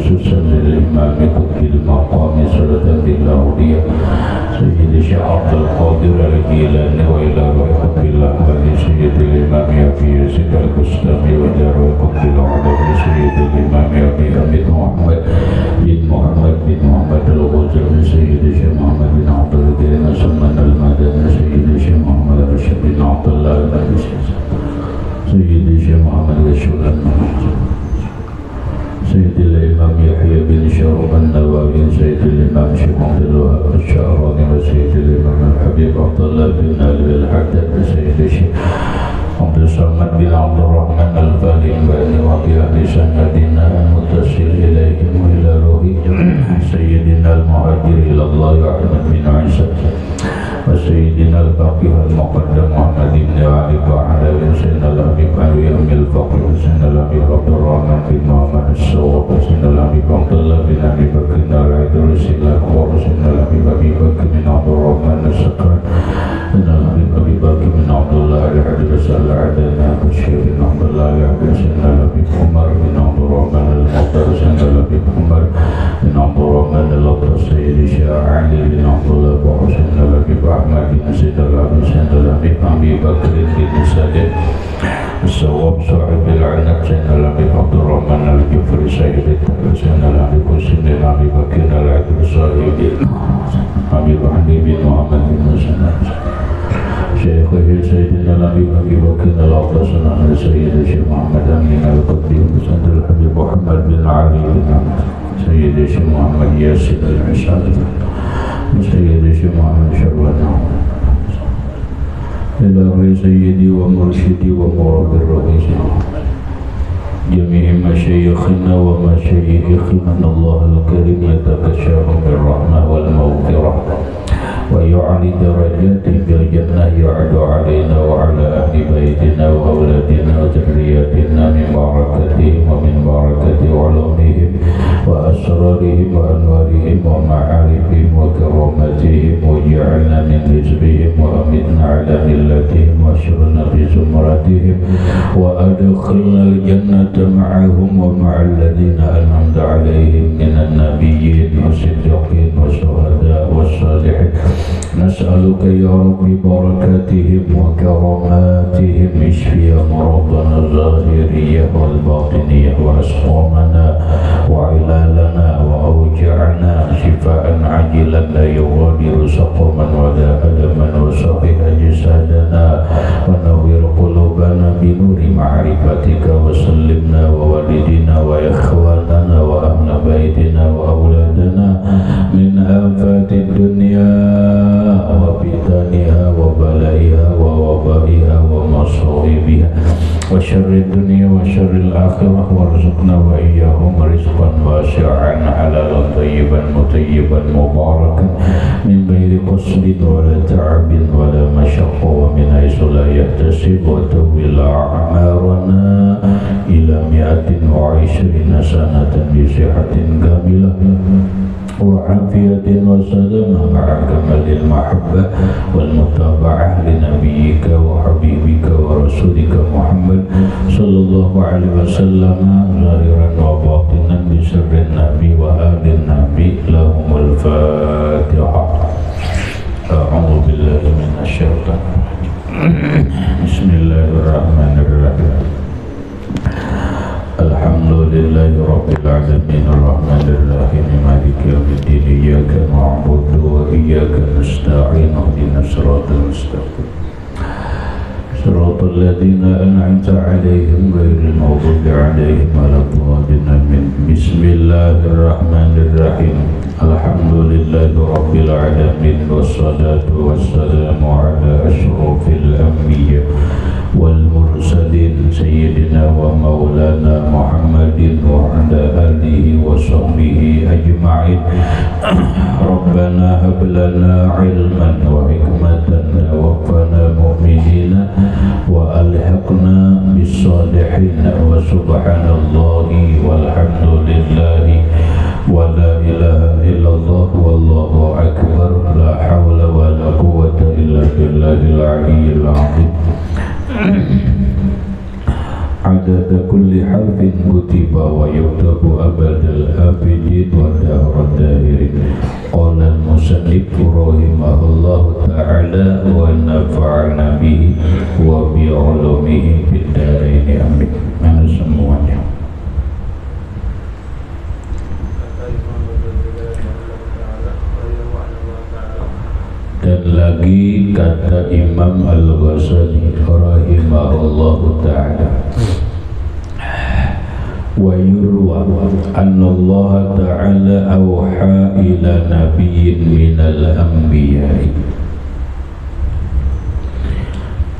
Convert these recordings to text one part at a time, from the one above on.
خصوصا للإمام قطب المقام سلطة الأولياء سيد الشيخ عبد القادر الجيلاني وإلى روح قطب الأحمد سيد الإمام أبي يزيد البستامي وإلى روح قطب الأعلى سيد الإمام أبي حميد محمد بن محمد الغزالي سيد الشيخ محمد بن عبد الكريم سلمان المدني سيد الشيخ محمد رشيد بن عبد الله المدني سيد الشيخ محمد الشولان سيد الإمام يحيى بن شرف النووي سيد الإمام شيخ عبد الوهاب الشعراني وسيد الإمام الحبيب عبد الله بن علي الحداد سيد الشيخ عبد الصمد بن عبد الرحمن الفالنباني وفي أهل سندنا المتصل إليهم وإلى روح سيدنا المهاجر إلى الله أحمد بن عيسى وسيدنا الفقيه المقدم محمد بن علي وعلى سيدنا الحبيب علي الفقيه وسيدنا الحبيب عبد الرحمن بن محمد الصواب وسيدنا الحبيب عبد الله بن أبي بكر العيدروسي الأكبر وسيدنا الحبيب أبي بكر بن عبد الرحمن السكران سيدنا الحبيب أبي بكر بن عبد الله العيدروسي العدنان بشير بن عبد الله العيدروسي سيدنا الحبيب عمر بن عبد الرحمن المختار سيدنا الحبيب عمر بن عبد الرحمن الأبطال سيد الشيخ علي بن عبد الله وسيدنا الحبيب أحمد بن سيد الحبيب سيدنا الحبيب أبي بكر بن سعد الصواب صاحب العنب سيدنا الحبيب عبد الرحمن الجفري صاحب التقوى سيدنا الحبيب حسين بن أبي بكر العيدروسي صاحب حبيب علي بن محمد بن مسلم شيخه سيدنا الحبيب أبي بكر الأبطال سيد الشيخ محمد أمين القطبي سيدنا الحبيب محمد بن علي بن سيد الشيخ محمد ياسر العشاري سيد الشيخ محمد شروان إلهي سيدي ومرشدي ومربي الرئيس جميع مشايخنا ومشايخنا الله الكريم يتغشاهم بالرحمة والمغفرة ويعلي درجاته بالجنة يعد علينا وعلى أهل بيتنا وأولادنا وذرياتنا من بركتهم ومن بركة علومهم وأسرارهم وأنوارهم ومعارفهم وكرامتهم وجعلنا من حزبهم وأمتنا على ملتهم واشرنا في زمرتهم وأدخلنا الجنة معهم ومع الذين أنعمت عليهم من النبيين والصديقين والشهداء والصالحين نسألك يا رب بركاتهم وكراماتهم اشفي مرضنا الظاهرية والباطنية وأسقامنا وعلالنا وأوجعنا شفاء عاجلا لا يغادر سقما ولا ألما وصحح أجسادنا ونور قلوبنا بنور معرفتك وسلمنا ووالدنا وإخواننا وأهل بيتنا وأولادنا من آفات الدنيا وفتنها وبلائها ووبائها ومصائبها وشر الدنيا وشر الآخرة وارزقنا وإياهم رزقا واسعا حلالا طيبا مطيبا مباركا من غير قصد ولا تعب ولا مشقة ومن حيث لا يحتسب وطول أعمارنا إلى 120 سنة بصحة كاملة وعافية وسلامة مع كمال المحبة والمتابعة لنبيك وحبيبك ورسولك محمد صلى الله عليه وسلم ظاهرا وباطنا بسر النبي وآل النبي لهم الفاتحة. أعوذ بالله من الشيطان بسم الله الرحمن الرحيم. الحمد لله رب العالمين الرحمن الرحيم مالك يوم الدين إياك نعبد وإياك نستعين اهدنا الصراط المستقيم صراط الذين أنعمت عليهم غير المغضوب عليهم ولا الضالين. بسم الله الرحمن الرحيم. الحمد لله رب العالمين والصلاة والسلام على أشرف الأنبياء والمرسلين سيدنا ومولانا محمد وعلى آله وصحبه أجمعين. ربنا هب لنا علما وحكمة ووفنا مؤمنين وألحقنا بالصالحين وسبحان الله والحمد لله ولا إله إلا الله والله أكبر لا حول ولا قوة إلا بالله العلي العظيم. عدد adada kulli harfin kutiba wa yuktabu abadal abidin wa dahra dahirin. Qala al-musannif rahimahullahu ta'ala wa nafa'ana bihi wa bi ulumihi fid dharain amin. Mana semuanya. Dan lagi kata Imam Al-Ghazali rahimahullahu ta'ala, wa yurwa anna Allah ta'ala awha ila nabiyyin minal anbiya'i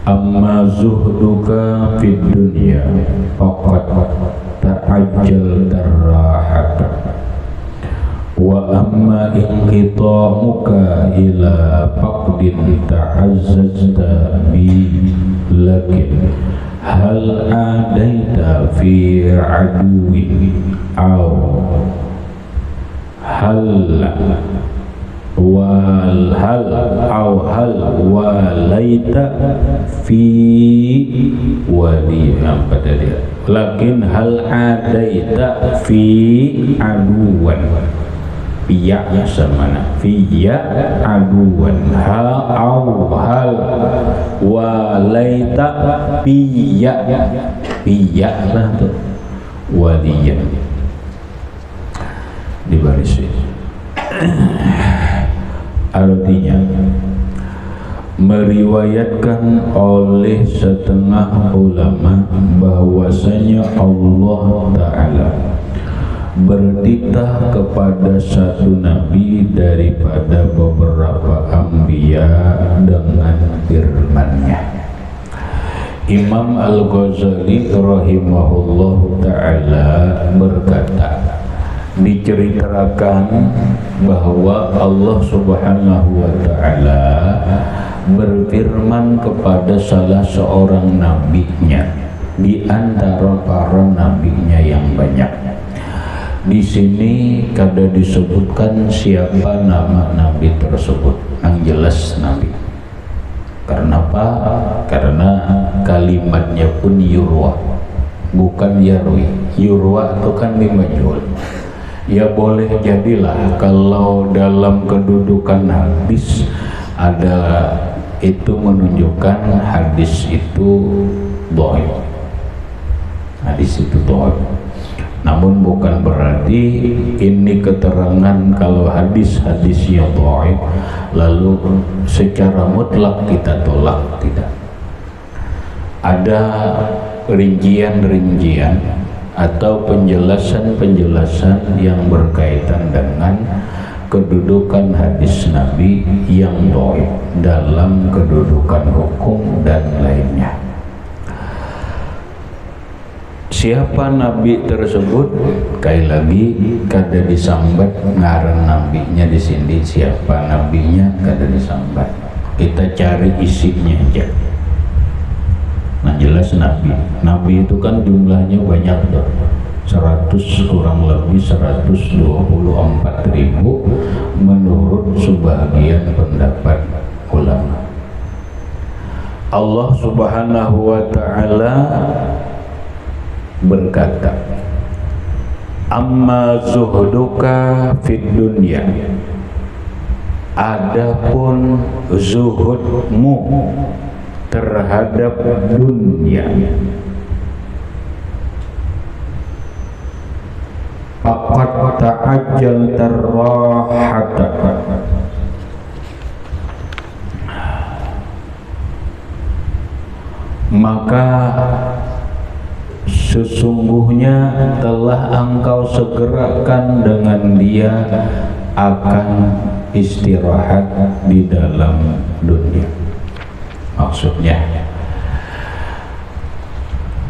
amma zuhduka fid dunya faqad ta'ajjal darrahata wa amma inqitamuka ila faqdin ta'azzazta bi lakin hal adaita fi aduwin aw hal walaita fi wali apa tadi, lakin hal adaita fi aduwan ya samana fiya aduwan hal walaita piya lah tuh waliyan di baris artinya meriwayatkan oleh setengah ulama bahwasanya Allah Ta'ala bertitah kepada satu nabi daripada beberapa anbiya dengan firman-Nya. Imam Al-Ghazali rahimahullahu ta'ala berkata, diceritakan bahwa Allah Subhanahu wa ta'ala berfirman kepada salah seorang nabinya di antara para nabinya yang banyak. Di sini kada disebutkan siapa nama nabi tersebut, yang jelas nabi. Karena apa? Karena kalimatnya pun yurwa, bukan yarwi. Yurwa itu kan majhul. Ya boleh jadilah kalau dalam kedudukan hadis ada itu menunjukkan hadis itu dhaif. Hadis itu dhaif. Namun bukan berarti ini keterangan kalau hadis-hadisnya dhaif lalu secara mutlak kita tolak, tidak. Ada rincian-rincian atau penjelasan-penjelasan yang berkaitan dengan kedudukan hadis Nabi yang dhaif dalam kedudukan hukum dan lainnya. Siapa nabi tersebut? Sekali lagi kada disambat ngaran nabinya di sini. Siapa nabinya kada disambat. Kita cari isinya aja. Nah jelas nabi. Nabi itu kan jumlahnya banyak tuh. 100 kurang lebih 124.000 menurut sebagian pendapat ulama. Allah Subhanahu wa ta'ala berkata, amma zuhduka fid dunya, adapun zuhudmu terhadap dunia, faqad ta'ajjal tarahata, maka sesungguhnya telah engkau segerakan dengan dia akan istirahat di dalam dunia. Maksudnya,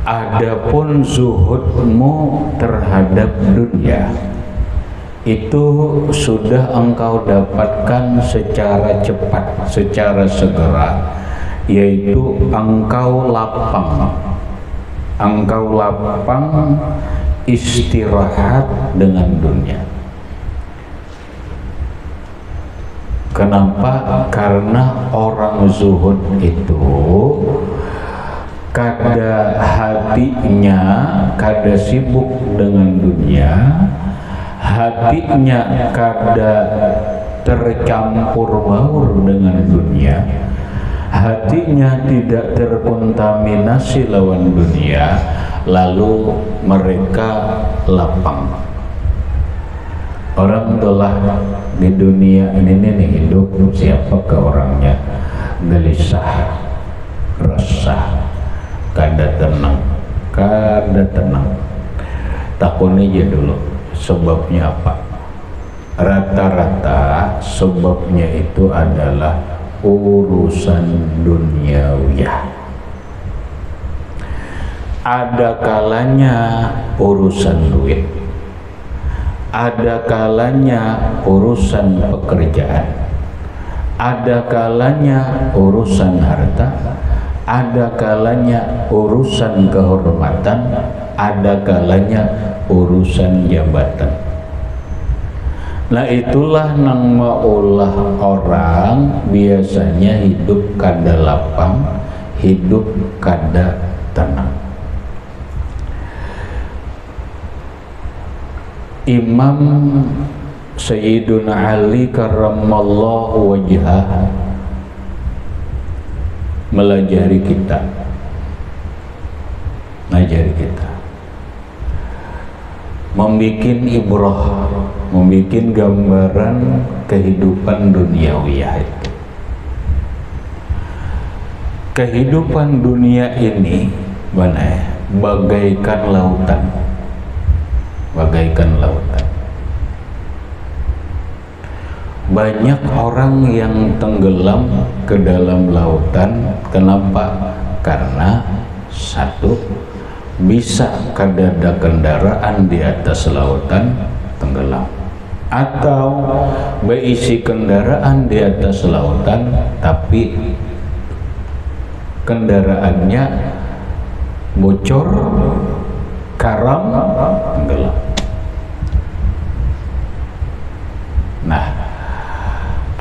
adapun zuhudmu terhadap dunia itu sudah engkau dapatkan secara cepat, secara segera, yaitu engkau lapang istirahat dengan dunia. Kenapa? Karena orang zuhud itu kada hatinya kada sibuk dengan dunia, hatinya kada tercampur baur dengan dunia, hatinya tidak terkontaminasi lawan dunia, lalu mereka lapang. Orang telah di dunia ini nih hidup, siapakah orangnya? Gelisah, resah, kada tenang. Takun aja dulu, sebabnya apa? Rata-rata sebabnya itu adalah urusan duniawiyah. Ada kalanya urusan duit, ada kalanya urusan pekerjaan, ada kalanya urusan harta, ada kalanya urusan kehormatan, ada kalanya urusan jabatan. Nah itulah nang maulah orang biasanya hidup kada lapang, hidup kada tenang. Imam Sayyiduna Ali karramallahu wajhah melajari kita, membikin ibrah, membikin gambaran kehidupan duniawiyah itu. Kehidupan dunia ini bagaikan lautan, banyak orang yang tenggelam ke dalam lautan. Kenapa? Karena satu, bisa kada ada kendaraan di atas lautan, tenggelam, atau berisi kendaraan di atas lautan tapi kendaraannya bocor, karam, tenggelam. Nah,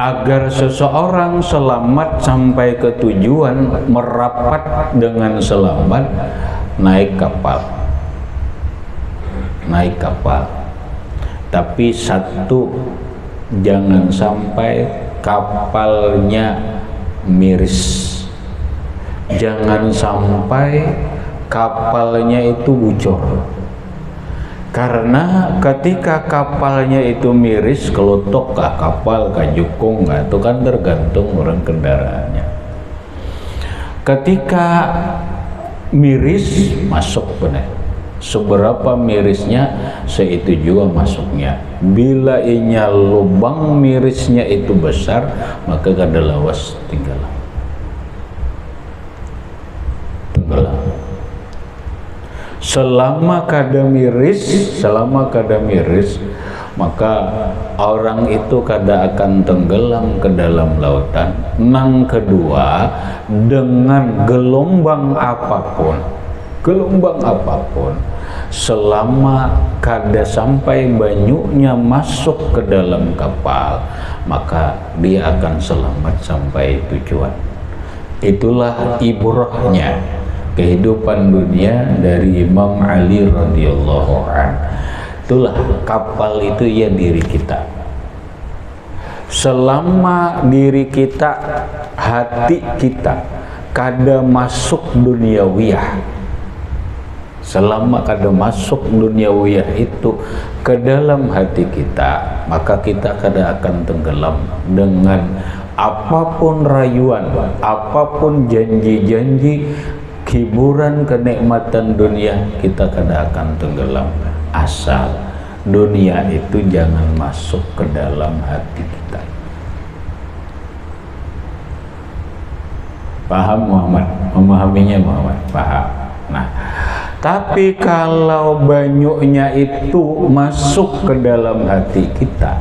agar seseorang selamat sampai ke tujuan, merapat dengan selamat, naik kapal. Tapi satu, jangan sampai kapalnya miris, jangan sampai kapalnya itu bocor. Karena ketika kapalnya itu miris, kelotok kah kapal, kah jukung kah, itu kan tergantung orang kendaraannya. Ketika miris, masuk benar. Seberapa mirisnya, seitu juga masuknya. Bila inya lubang mirisnya itu besar, maka kada lawas tenggelam. Selama kada miris, maka orang itu kada akan tenggelam ke dalam lautan. Nang kedua, dengan gelombang apapun, selama kada sampai banyunya masuk ke dalam kapal, maka dia akan selamat sampai tujuan. Itulah ibrahnya kehidupan dunia dari Imam Ali radhiyallahu anhu. Itulah kapal itu ya diri kita. Selama diri kita, hati kita kada masuk duniawiyah, selama kada masuk duniawiyah itu ke dalam hati kita, maka kita kada akan tenggelam dengan apapun rayuan, apapun janji-janji hiburan kenikmatan dunia, kita kada akan tenggelam, asal dunia itu jangan masuk ke dalam hati kita. Paham Muhammad? Memahaminya Muhammad? Paham. Nah, tapi kalau banyaknya itu masuk ke dalam hati kita,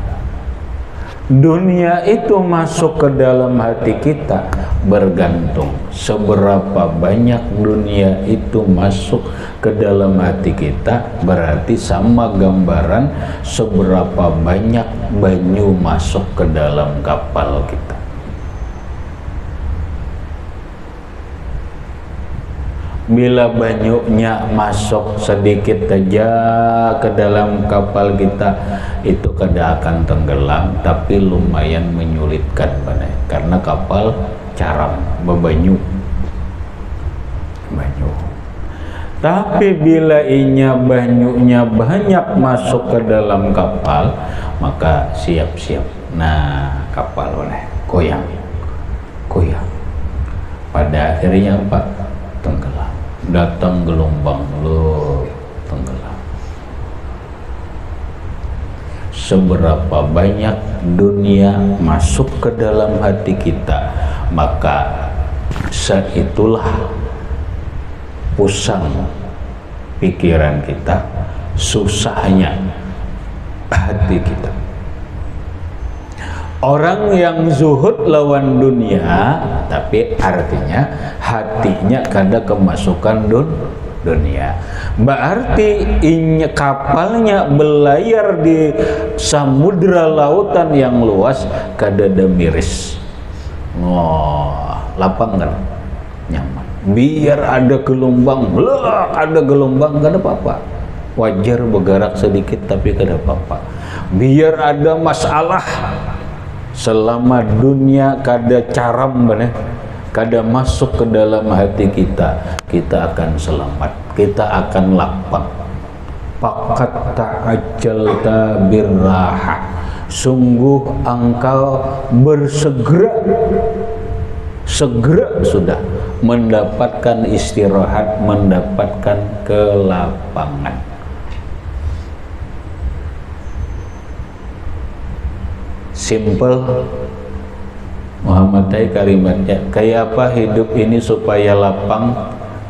dunia itu masuk ke dalam hati kita, bergantung seberapa banyak dunia itu masuk ke dalam hati kita, berarti sama gambaran seberapa banyak banyu masuk ke dalam kapal kita. Bila banyunya masuk sedikit saja ke dalam kapal kita, itu kada akan tenggelam, tapi lumayan menyulitkan benar. Karena kapal caram bebanyu. Banyu. Tapi bila inya banyunya banyak masuk ke dalam kapal, maka siap-siap. Nah, kapal oleh goyang. Pada akhirnya apa? Tenggelam. Datang gelombang, lo tenggelam. Seberapa banyak dunia masuk ke dalam hati kita, maka seitulah pusang pikiran kita, susahnya hati kita. Orang yang zuhud lawan dunia, tapi artinya hatinya kada kemasukan dunia. Berarti kapalnya berlayar di samudra lautan yang luas, kada ada miris. Lapang kan? Nyaman. Biar ada gelombang, ada gelombang, kada apa-apa. Wajar bergerak sedikit tapi kada apa-apa. Biar ada masalah, selama dunia kada caram bener, kada masuk ke dalam hati kita, kita akan selamat, kita akan lapang. Faqad ta'ajjalta birraha, sungguh engkau segera sudah mendapatkan istirahat, mendapatkan kelapangan. Simple Muhammad kalimatnya, kayak apa hidup ini supaya lapang?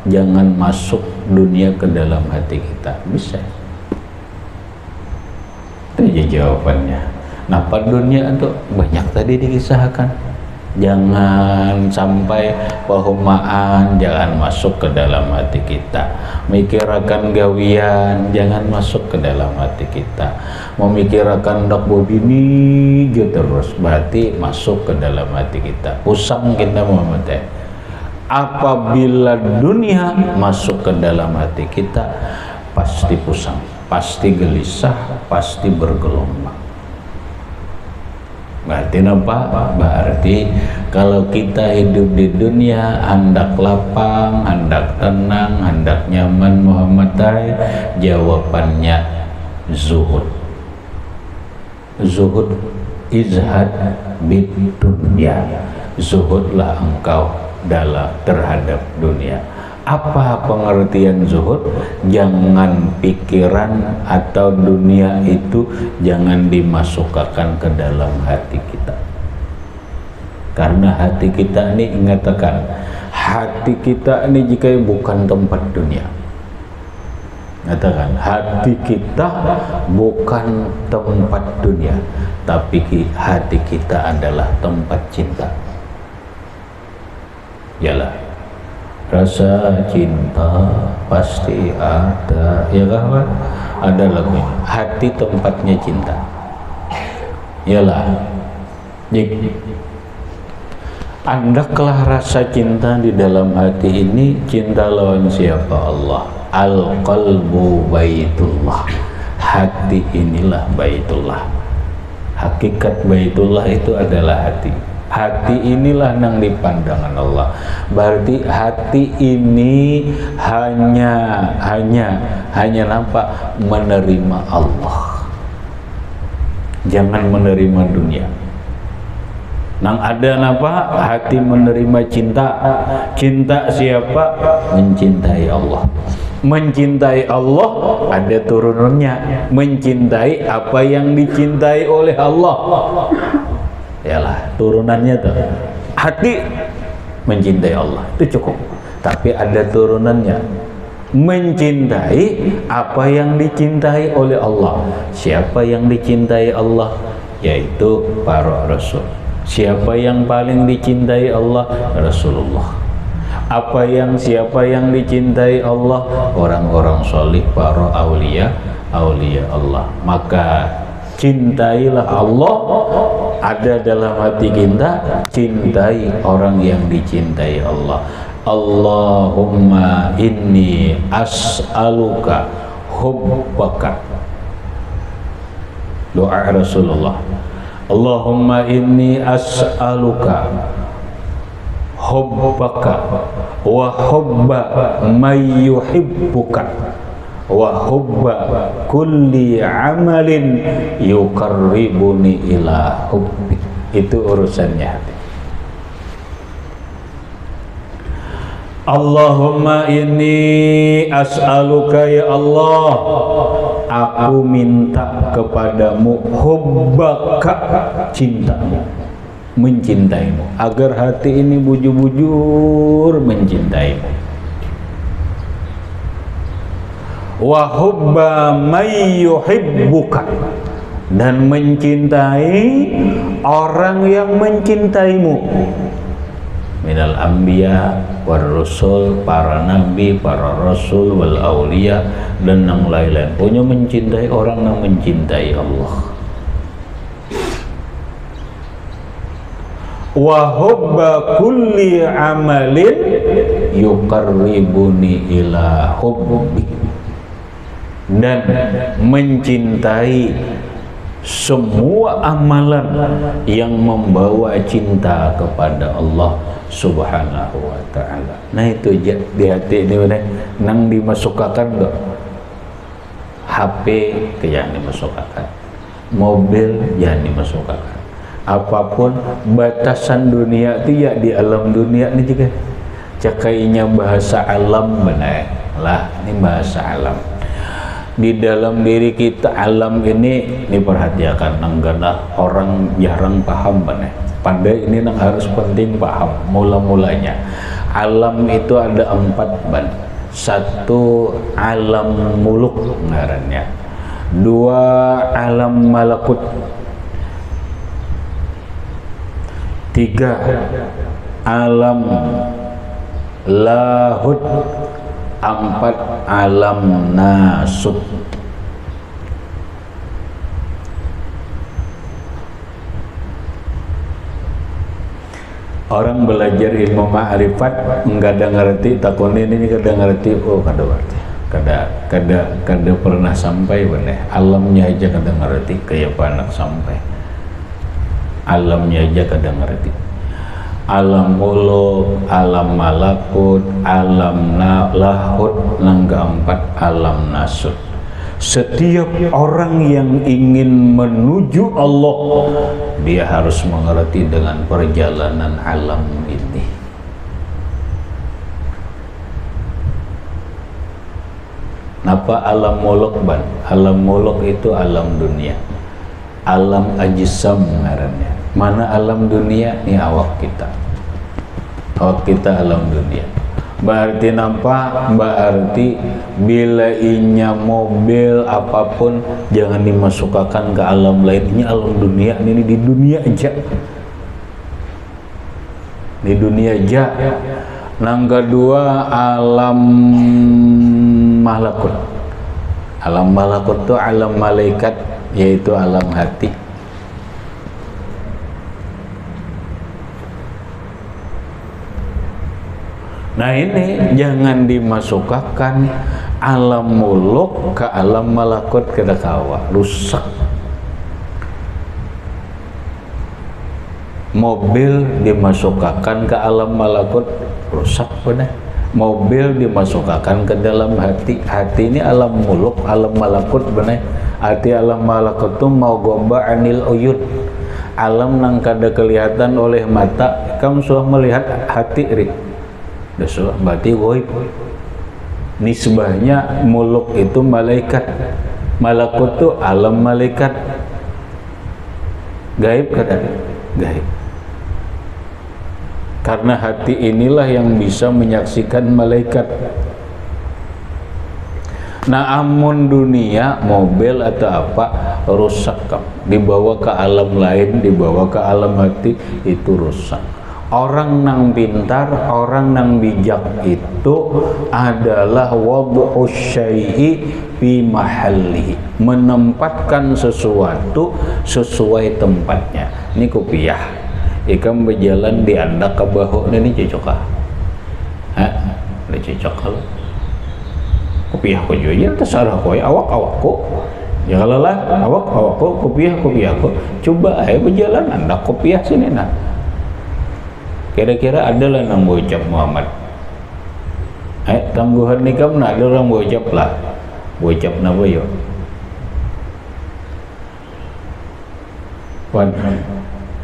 Jangan masuk dunia ke dalam hati kita. Bisa. Itu aja jawabannya. Napa dunia itu banyak tadi dikisahkan. Jangan sampai pehumaan, jangan masuk ke dalam hati kita. Mikirakan gawian, jangan masuk ke dalam hati kita. Memikirkan dak bobini terus, berarti masuk ke dalam hati kita. Pusang kita Muhammad. Apabila dunia masuk ke dalam hati kita, pasti pusang, pasti gelisah, pasti bergelombang. Berarti apa? Berarti kalau kita hidup di dunia hendak lapang, hendak tenang, hendak nyaman Muhammad, jawabannya zuhud. Zuhud, izhad bid dunya. Zuhudlah engkau terhadap dunia. Apa pengertian zuhud? Jangan pikiran atau dunia itu jangan dimasukkan ke dalam hati kita. Karena hati kita ini, ingatakan, hati kita ini jika bukan tempat dunia. Katakan, hati kita bukan tempat dunia, tapi hati kita adalah tempat cinta. Yalah, rasa cinta pasti ada, ya kan? Ada lagunya, hati tempatnya cinta. Yalah, andaklah rasa cinta di dalam hati ini. Cinta lawan siapa? Allah. Al-qalbu baitullah. Hati inilah baitullah. Hakikat baitullah itu adalah hati. Hati inilah yang dipandangan Allah. Berarti hati ini hanya nampak menerima Allah. Jangan menerima dunia. Nang ada napa? Hati menerima cinta. Cinta siapa? Mencintai Allah. Mencintai Allah ada turunannya. Mencintai apa yang dicintai oleh Allah. Yalah, turunannya tuh hati mencintai Allah itu cukup, tapi ada turunannya, mencintai apa yang dicintai oleh Allah. Siapa yang dicintai Allah? Yaitu para rasul. Siapa yang paling dicintai Allah? Rasulullah. Siapa yang dicintai Allah? Orang-orang solih, para aulia Allah. Maka cintailah Allah, ada dalam hati kita, cintai orang yang dicintai Allah. Allahumma inni as'aluka hubbaka. Doa Rasulullah. Allahumma inni as'aluka hubbaka wa hubba may yuhibbuka wa hubba kulli amalin yuqarribuni ila hubbik. Itu urusannya hati. Allahumma inni as'aluka ya Allah, aku minta kepadamu hubbaka, cintamu, mencintaimu, agar hati ini bujur-bujur mencintaimu. Wa hubba may yuhibbuka, dan mencintai orang yang mencintaimu. Minal anbiya war rasul, para nabi, para rasul, wal aulia, dan yang lain-lain. Punya mencintai orang yang mencintai Allah. Wa hubba kulli amalin yuqarribuni ila hubbi, dan mencintai semua amalan yang membawa cinta kepada Allah Subhanahu wa ta'ala. Nah itu di hati ini nang dimasukkan dok. HP ke jangan dimasukkan, mobil jangan dimasukkan, apapun batasan dunia itu ya di alam dunia ini juga cakainya bahasa alam benar lah. Ini bahasa alam di dalam diri kita. Alam ini diperhatikan, nanggana orang jarang paham benar. Pandai ini nang harus penting paham mula-mulanya. Alam itu ada 4 ban. 1 alam muluk ngarannya, 2 alam malakut, 3 alam lahut, 4 alam nasut. Orang belajar ilmu ma'rifat enggak ada ngerti, takun ini kada ngerti, oh kada ngerti, kada pernah sampai bener. Alamnya aja kada ngerti, kayak panak sampai alamnya aja kada ngerti. Alam muluk, alam malakut, alam lahut, nang keempat alam nasut. Setiap orang yang ingin menuju Allah, dia harus mengerti dengan perjalanan alam ini. Napa alam muluk ban? Alam muluk itu alam dunia, alam ajisam ngarannya. Mana alam dunia? Ini awak kita. Awak kita alam dunia. Berarti nampak, berarti bila inya mobil apapun jangan dimasukkan ke alam lain. Ini alam dunia, ini di dunia aja. Di dunia aja. Nang kedua alam malakut. Alam malakut itu alam malaikat, yaitu alam hati. Nah ini jangan dimasukkan alam muluk ke alam malakut, kada kawa, rusak. Mobil dimasukkan ke alam malakut, rusak benar. Mobil dimasukkan ke dalam hati. Hati ini alam muluk, alam malakut benar. Hati alam malakut itu mau goba anil uyud, alam nang kada kelihatan oleh mata. Kamu sudah melihat hati ri, sudah berarti goib. Nisbahnya muluk itu malaikat, malakut itu alam malaikat. Gaib kada? Gaib. Karena hati inilah yang bisa menyaksikan malaikat. Nah amun dunia, mobil atau apa rusak, dibawa ke alam lain, dibawa ke alam hati, itu rusak. Orang nang pintar, orang nang bijak itu adalah wad'u syai'i fi mahallihi, menempatkan sesuatu sesuai tempatnya. Ini kopiah ikam berjalan di andak ke bahu ini cocok kah? ada cicak kalau kopiah ko juga terserah ko awak ko ya kalau lah awak ko kopiah ko coba berjalan anda kopiah sini nah kira-kira adalah nang bocap Muhammad tangguhan nikam nak ada orang bocap lah bocap na boyo wan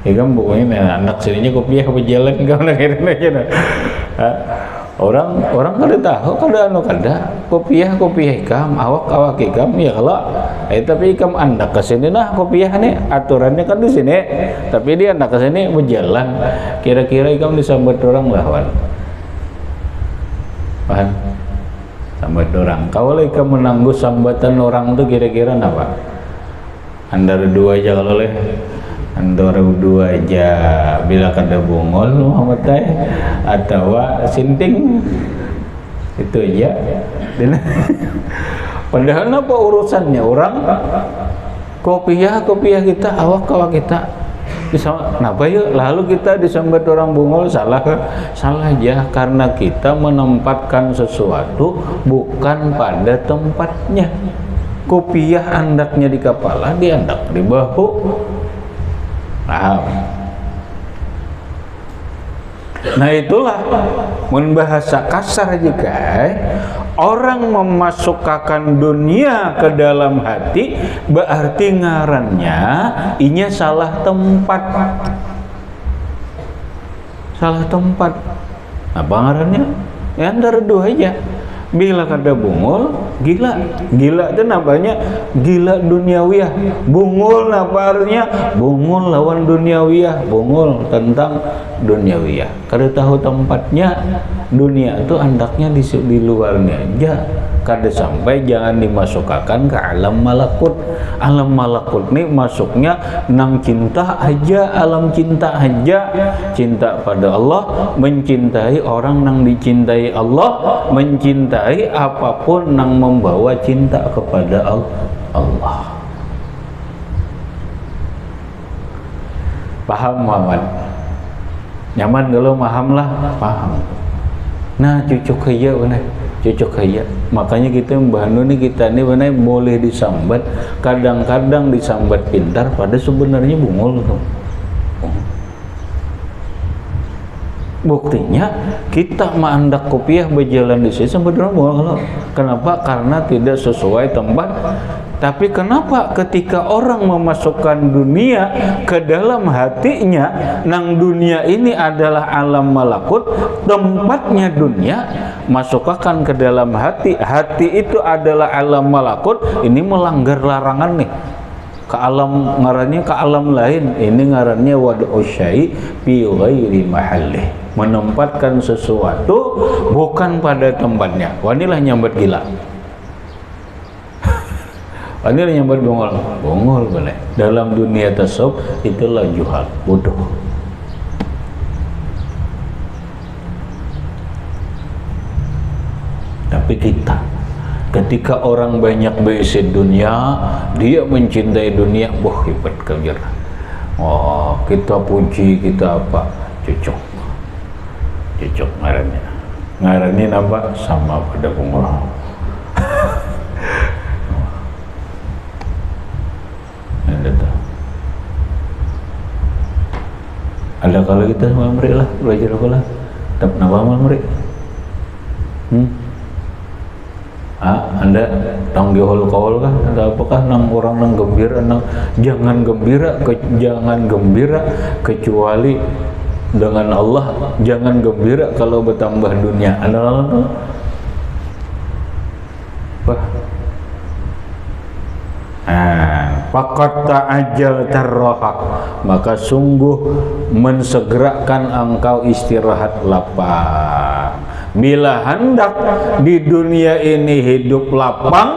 ikam pokoknya anak sininya kopiah berjalan kau nak kira-kira orang kada tahu kada kopiah ikam awak ikam ya kalau tapi ikam anda ke sini nah kopiah nih aturannya kan di sini tapi dia anda ke sini berjalan kira-kira ikam disambat orang lawan paham sambat orang kalau ikam menangguh sambatan orang tuh kira-kira apa antara dua aja kalau antara dua aja bila kada bungol Muhammad teh atau sinting itu aja padahal apa urusannya orang kopiah kita awak kita bisa kenapa yuk lalu kita disambat orang bungol salah aja karena kita menempatkan sesuatu bukan pada tempatnya kopiah andaknya di kepala diandak di bahu paham. Nah itulah membahasa kasar jika orang memasukkan dunia ke dalam hati berarti ngarannya inya salah tempat apa ngarannya ya antara dua aja bila kada bungul gila itu namanya gila duniawiyah bungul naparnya bungul lawan duniawiyah bungul tentang duniawiyah kada tahu tempatnya dunia itu andaknya di luarnya aja kada sampai jangan dimasukkan ke alam malakut nih masuknya nang cinta aja alam cinta aja cinta pada Allah mencintai orang nang dicintai Allah mencintai apapun nang membawa cinta kepada Allah paham Muhammad nyaman kalau paham lah paham nah cucuk aja benar cocok kaya makanya kita membangun nih kita ini benar boleh disambat kadang-kadang disambat pintar pada sebenarnya bungul tuh buktinya kita mandak kopiah berjalan di sini sebenarnya bungul kenapa karena tidak sesuai tempat tapi kenapa ketika orang memasukkan dunia ke dalam hatinya nang dunia ini adalah alam malakut tempatnya dunia masukkan ke dalam hati itu adalah alam malakut ini melanggar larangan nih ke alam ngarannya ke alam lain ini ngarannya wad'u syai' fi ghairi mahallih menempatkan sesuatu bukan pada tempatnya wanilah nyambat gila ini yang bongol boleh dalam dunia tasawuf itulah juhal bodoh tapi kita ketika orang banyak berisi dunia dia mencintai dunia hebat kerja kita puji kita apa cocok ngarannya nampak sama pada bongol ada kalau kita sama mereka lah belajar apa lah tak kenapa sama mereka anda tanggihol kawal kah ada apakah nang orang nang gembira nang jangan gembira kecuali dengan Allah jangan gembira kalau bertambah dunia ada lalu wah faqad ta'ajjal tarrohak maka sungguh mensegerakan engkau istirahat lapang bila hendak di dunia ini hidup lapang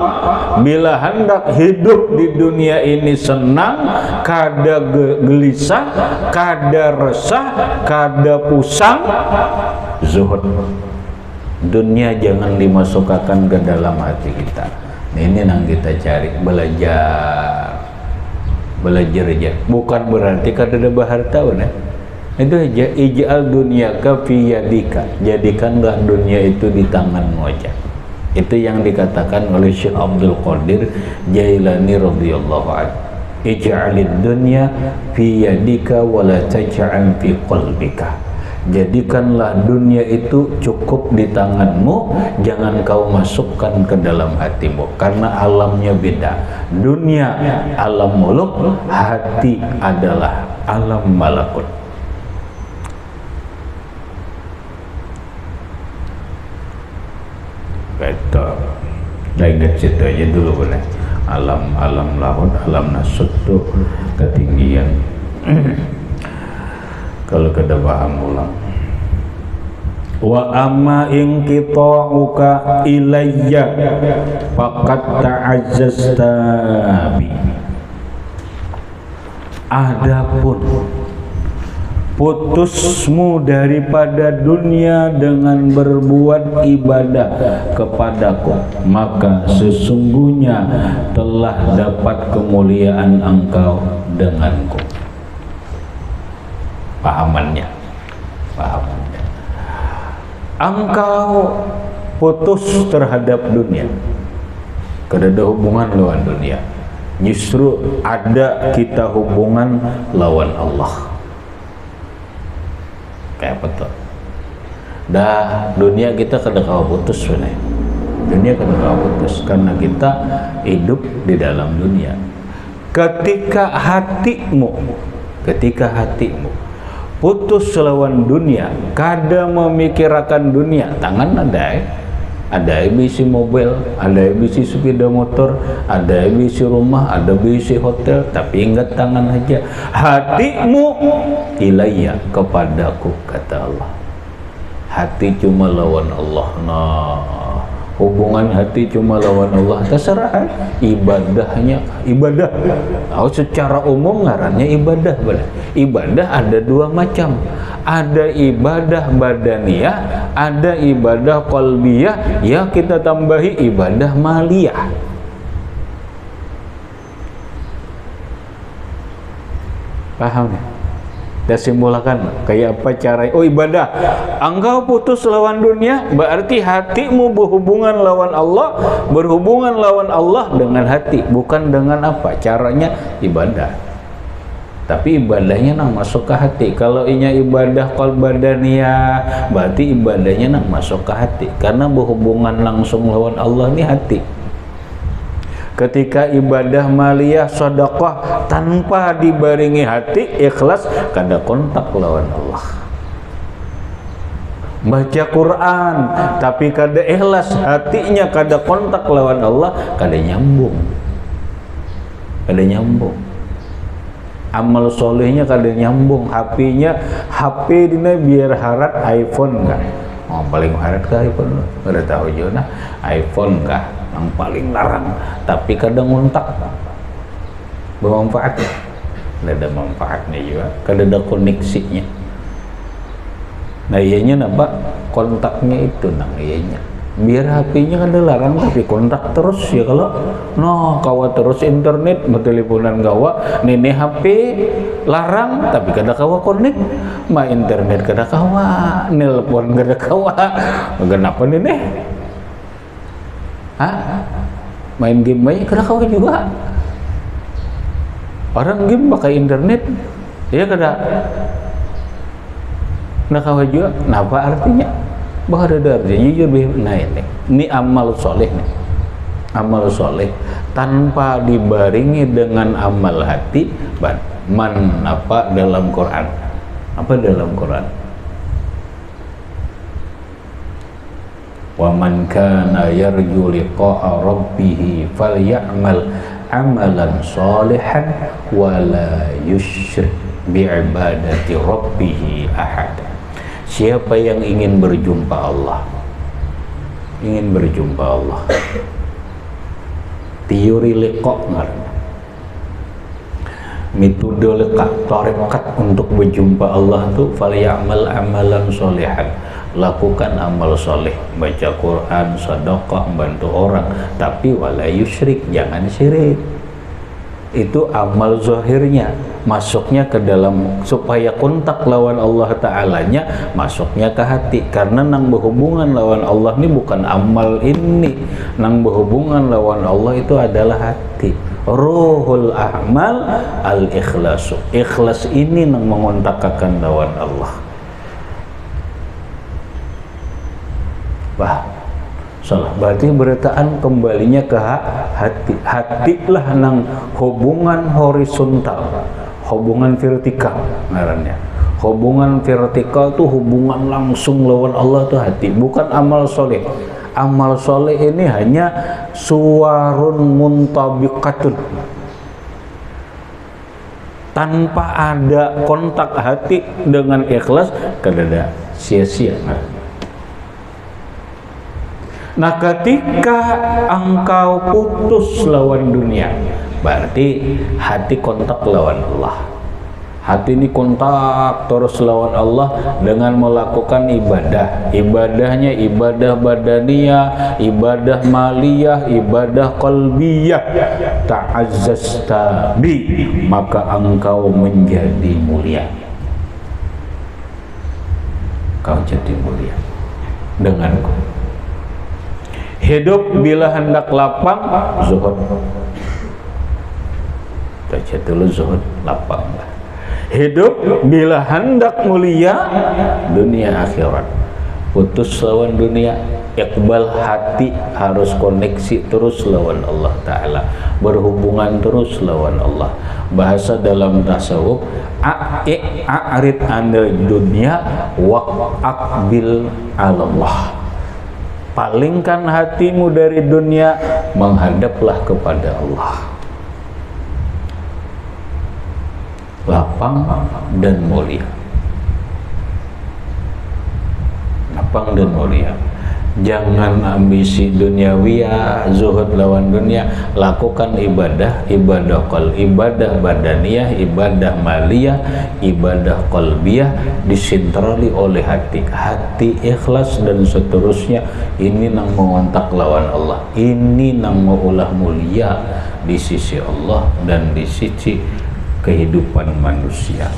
bila hendak hidup di dunia ini senang kada gelisah kada resah kada pusang zuhud dunia jangan dimasukkan ke dalam hati kita ini yang kita cari belajar aja bukan berarti kada ada harta Itu aja, ij'al dunyaka fi yadika, jadikanlah dunia itu di tanganmu aja. Itu yang dikatakan oleh Syekh Abdul Qadir Jailani radhiyallahu anhu. Ij'alid dunya fi yadika wa la taj'al fi qalbika. Jadikanlah dunia itu cukup di tanganmu, jangan kau masukkan ke dalam hatimu, karena alamnya beda. Dunia alam muluk, hati adalah alam malakut. Betul. Dah ingat situ aja dulu boleh. Alam laut, alam nasut tuh ketinggian. Kalau kada paham ulang. Wa amma inqita'uka ilayya faqad ta'azzazta bi. Adapun putusmu daripada dunia dengan berbuat ibadah kepadaku, maka sesungguhnya telah dapat kemuliaan engkau denganku. Pahamannya. Engkau putus terhadap dunia, kada ada hubungan lawan dunia, justru ada kita hubungan lawan Allah. Kayak betul. Dah dunia kita kada kau putus sebenarnya. Dunia kada kau putus karena kita hidup di dalam dunia. Ketika hatimu putus lawan dunia, kada memikirkan dunia, tangan ada bisi mobil, ada bisi sepeda motor, ada bisi rumah, ada bisi hotel, tapi ingat tangan aja. Hatimu ilayya, kepadaku, kata Allah. Hati cuma lawan Allah. Nah, hubungan hati cuma lawan Allah, terserah ibadahnya. Ibadah secara umum ngarannya ibadah. Ibadah ada dua macam, ada ibadah badaniyah, ada ibadah qalbiyah, ya kita tambahi ibadah maliyah. Paham ya? Dah simbolkan kayak apa cara ibadah. Engkau putus lawan dunia, berarti hatimu berhubungan lawan Allah, berhubungan lawan Allah dengan hati, bukan dengan apa caranya ibadah. Tapi ibadahnya nang masuk ke hati. Kalau inya ibadah qalbadaniyah, berarti ibadahnya nang masuk ke hati, karena berhubungan langsung lawan Allah ni hati. Ketika ibadah maliyah, sedekah tanpa dibarengi hati ikhlas, kada kontak lawan Allah. Baca Quran tapi kada ikhlas, hatinya kada kontak lawan Allah, kada nyambung. Amal solehnya kada nyambung. HP dina biar harat iPhone kah? Oh, paling harat ke iPhone, kada tahu juga iPhone kah? Yang paling larang, tapi kadang ngontak bermanfaat, ada manfaatnya juga, kadang ada koneksinya. Nah ianya napa kontaknya itu nang ianya, biar HP-nya kada larang tapi kontak terus ya. Kalau kawa terus internet berteleponan kawa, nene HP larang tapi kada kawa konek, internet kada kawa, nelpon kada kawa, kenapa nene? Main game aja kada kawa juga. Orang game pakai internet, ya kada kawa juga. Apa artinya? Bahwa ada artinya jujur. Nah ini amal soleh nih. Amal soleh tanpa dibaringi dengan amal hati, apa dalam Quran? Apa dalam Quran? Wa man kana yarju liqa'a rabbih falyamal amalan salihan wa la yusyrik bi'ibadati rabbih ahada. Siapa yang ingin berjumpa Allah, teori liqa ngaranna, metode liqa, tarekat untuk berjumpa Allah tuh falyamal amalan salihan, lakukan amal soleh, baca Quran, sedekah, bantu orang, tapi wala yusyrik, jangan syirik. itu amal zahirnya, masuknya ke dalam, supaya kontak lawan Allah Ta'alanya masuknya ke hati. Karena nang berhubungan lawan Allah ini bukan amal ini, nang berhubungan lawan Allah itu adalah hati. Ruhul a'mal al-ikhlasu, ikhlas ini nang mengontakkan lawan Allah. Bah, salah, berarti beritaan kembalinya ke hati. Hatilah nang hubungan horizontal, hubungan vertikal ngarannya. Hubungan vertikal tuh hubungan langsung lawan Allah tuh hati, bukan amal soleh. Amal soleh ini hanya suwarun muntabiqatun, tanpa ada kontak hati dengan ikhlas, kadada sia-sia. Nah, ketika engkau putus lawan dunia, berarti hati kontak lawan Allah. Hati ini kontak terus lawan Allah dengan melakukan ibadah. Ibadahnya ibadah badaniyah, ibadah maliyah, ibadah qalbiyah. Ta'azzazta bi, maka engkau menjadi mulia. Kau jadi mulia denganku. Hidup bila hendak lapang, zuhud. Baca dulu zuhud, lapang. Hidup bila hendak mulia, dunia akhirat. Putus lawan dunia, iqbal hati harus koneksi terus lawan Allah Ta'ala, berhubungan terus lawan Allah. Bahasa dalam tasawuf, a'rid anil dunya wa aqbil ala Allah. Palingkan hatimu dari dunia, menghadaplah kepada Allah. Lapang dan mulia. Lapang dan mulia. Jangan ambisi duniawiyah, zuhud lawan dunia. Lakukan ibadah, ibadah ibadah badaniyah, ibadah maliyah, ibadah qalbiyah, disintroli oleh hati. Hati ikhlas dan seterusnya. Ini nang mengontak lawan Allah. Ini nang maulah mulia di sisi Allah dan di sisi kehidupan manusia.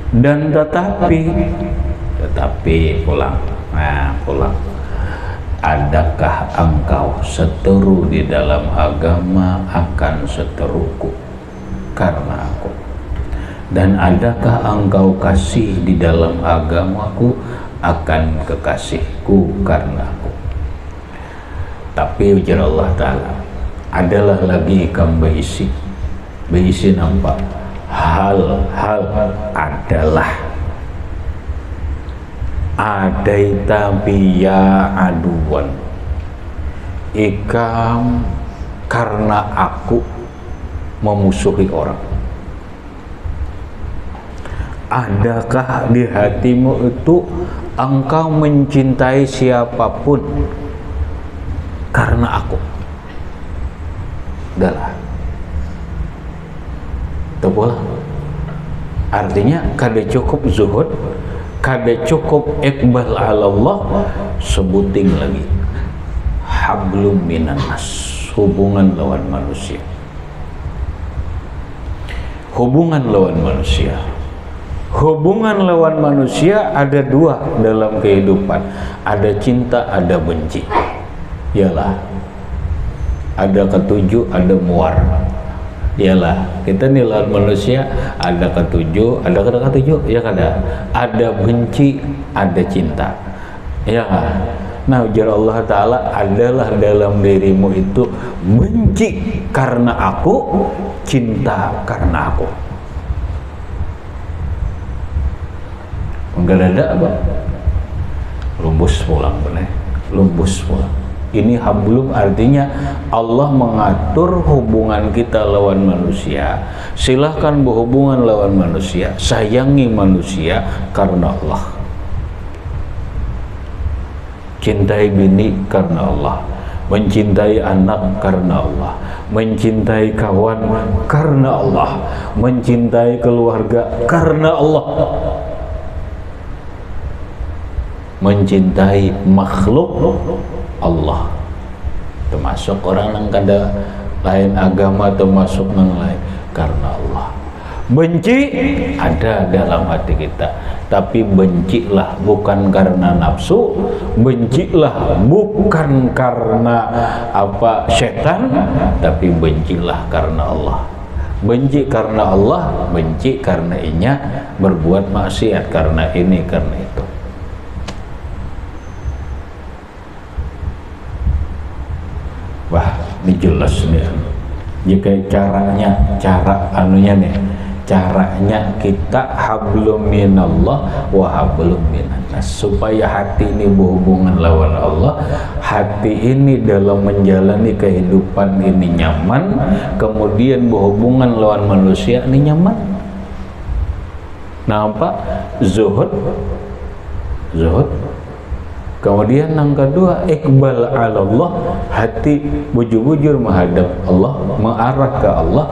Dan tetapi pulang. Nah, pulang. Adakah engkau seteru di dalam agama akan seteruku karena aku? Dan adakah engkau kasih di dalam agamaku akan kekasihku karena aku? Tapi ujar Allah Ta'ala, adalah lagi ikam berisi nampak hal-hal adalah adaita biya aduan, ikam karena aku memusuhi orang. Adakah di hatimu itu engkau mencintai siapapun karena aku? Adalah tepulah. Artinya kada cukup zuhud, kada cukup iqbal ala Allah, sebuting lagi hablum minan nas, hubungan lawan manusia. Hubungan lawan manusia. Hubungan lawan manusia ada dua dalam kehidupan. Ada cinta, ada benci. Yalah. Ada ketujuh, ada muar. Yalah, kita nih lawan manusia ada ketujuh, ada ketujuh, ya kada. Ada benci, ada cinta. Ya. Nah, ujar Allah Ta'ala, adalah dalam dirimu itu benci karena aku, cinta karena aku. Enggak ada apa? Lumbus pulang bener. Lumbus pulang. Ini hablum artinya Allah mengatur hubungan kita lawan manusia. Silahkan berhubungan lawan manusia, sayangi manusia karena Allah. Cintai bini karena Allah, mencintai anak karena Allah, mencintai kawan karena Allah, mencintai keluarga karena Allah. mencintai makhluk Allah, termasuk orang yang kada lain agama, termasuk yang lain, karena Allah. Benci ada dalam hati kita, tapi bencilah bukan karena nafsu, bencilah bukan karena setan, tapi bencilah karena Allah. Benci karena Allah, benci karena inya berbuat maksiat, karena ini, karena itu. Wah, ini jelas nih. Jika cara anunya nih, caranya kita hablum minallah wa hablum minannas, supaya hati ini berhubungan lawan Allah, hati ini dalam menjalani kehidupan ini nyaman, kemudian berhubungan lawan manusia ini nyaman. Nah, apa? Zuhud. Kemudian yang kedua, iqbal ala Allah, hati bujur-bujur menghadap Allah, mengarah ke Allah.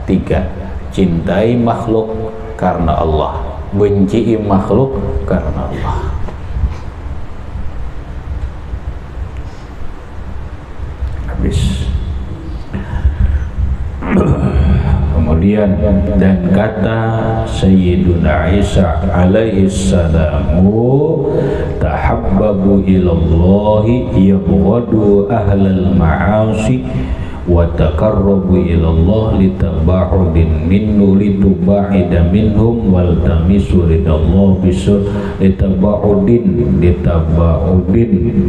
Tiga, cintai makhluk karena Allah, benci makhluk karena Allah. Habis. Kemudian, dan kata Sayyiduna Isa alaihi salamu, tahabbabu ilallahi yabghadu ahlal ma'asi wa taqarrabu ilallah litaba'udin minhu lituba'ida minhum wal tamisu ridallah bisu litaba'udin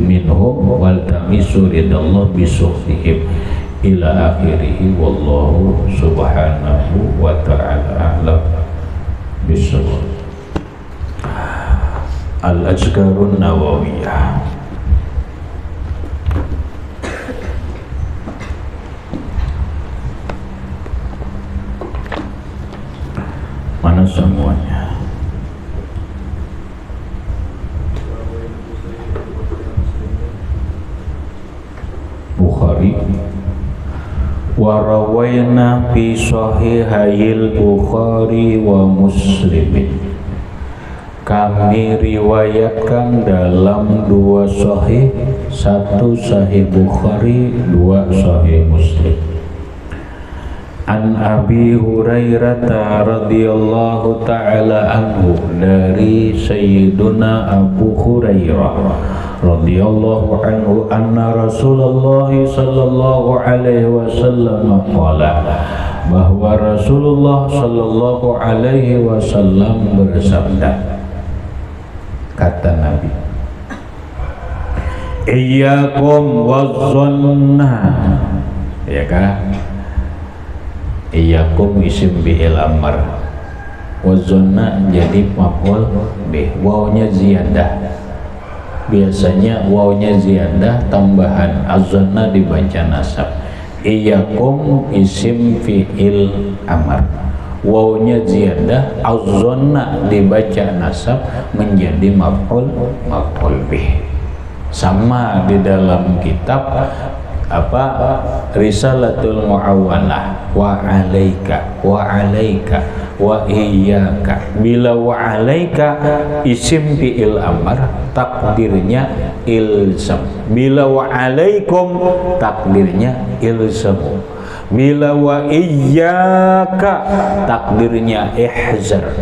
minhum wal tamisu ridallah bisuhihim ila akhirih. Wallahu subhanahu wa ta'ala a'lam bishawab. Al-Azkarun Nawawiyah. Mana semuanya? Bukhari. Warawayna fi sahihayil Bukhari wa Muslimin. Kami riwayatkan dalam dua sahih, satu sahih Bukhari, dua sahih Muslim. An Abi Hurairah radhiyallahu ta'ala anhu, dari Sayyiduna Abu Hurairah radhiyallahu anhu, anna Rasulullah sallallahu alaihi wasallam qala, bahwa Rasulullah sallallahu alaihi wasallam bersabda, kata Nabi, iyyakum wazzanna, ya kan? Iyyakum isim bi'il amr, wazzanna jadi maf'ul bih, wawnya ziyadah. Biasanya wawnya ziyadah tambahan, azzanna dibaca nasab. Iyyakum isim fi'il amr, wawnya ziyadah, azzanna dibaca nasab menjadi maf'ul bih. Sama di dalam kitab Risalatul Mu'awwalah, wa alaika wa iyyaka. Bila wa alaika isim fi'il amr, takdirnya ilzam. Bila wa alaikum, takdirnya ilzamu. Bila wa iyyaka, takdirnya ihzar.